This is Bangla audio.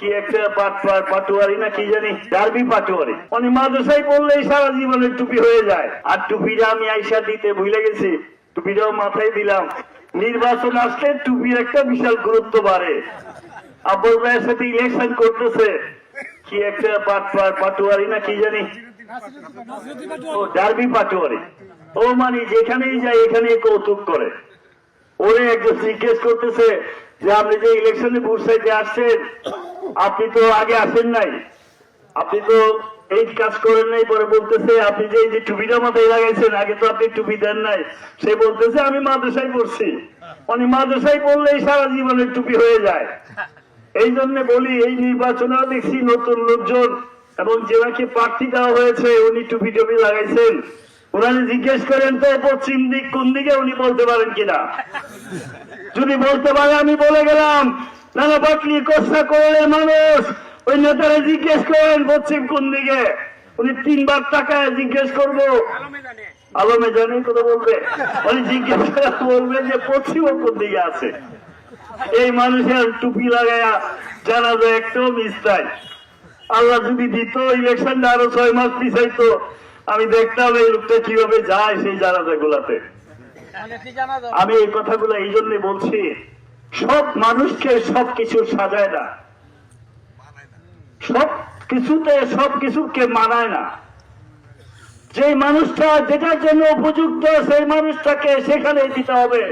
কি একটা পাটুয়ারি না কি জানি, ডার্বি পাটুয়ারি। উনি মাদ্রাসায় পড়লেই সারা জীবনের টুপি হয়ে যায়। আর টুপিটা আমি আইসা দিতে ভুলে গেছি, টুপিটাও মাথায় দিলাম। নির্বাচন আসলে টুপির একটা বিশাল গুরুত্ব বাড়ে। আব্বুল ভাইয়ের সাথে ইলেকশন করতেছে, কি একটা পাটুয়ারি না কি জানি, ডার্বি পাটুয়ারি। ও মানে যেখানেই যায় এখানে কৌতুক করে। ওরে একজন জিজ্ঞেস করতেছে যে আপনি যে ইলেকশনে ভোট চাইতে আসছেন, আপনি তো আগে আসেন নাই, আপনি তো এই কাজ করেন নাই। পরে বলতেছে আপনি যে এই যে টুপিটা মাথায় লাগাইছেন, আগে তো আপনি টুপি দেন নাই। সে বলতেছে আমি মাদ্রাসায় পড়ছি। মানে মাদ্রাসায় পড়লেই সারা জীবনের টুপি হয়ে যায়। এই জন্য বলি, এই নির্বাচনেও দেখছি নতুন লোকজন, এবং যেনাকে প্রার্থী দেওয়া হয়েছে উনি টুপি টুপি লাগাইছেন। ওনাকে জিজ্ঞেস করেন তো পশ্চিম দিক কোন দিকে, উনি বলতে পারেন কিনা। যদি বলতে পারে আমি বলে গেলাম, নানা পাটলি কোষা করলে মানুষ, ওই নেতারা জিজ্ঞেস করেন পশ্চিম কোন দিকে, উনি 3 বার টাকায় জিজ্ঞেস করবো, আলমে জানি কথা বলবে, উনি জিজ্ঞেস করে বলবে যে পশ্চিম কোন দিকে আছে। এই মানুষের টুপি লাগায়া জানাজা একটাও মিস নাই। আল্লাহ যদি দিত ইলেকশনটা আরো 6 মাস পিছাইতো, আমি দেখতাম এই লোকটা কিভাবে যায় সেই জানাজা গুলাতে। আমি এই কথাগুলো এই জন্য বলছি, সব মানুষকে সবকিছু সাজায় না, সব কিছুতে সবকিছুকে মানায় না। যে মানুষটা যেটার জন্য উপযুক্ত সেই মানুষটাকে সেখানে দিতে হবে।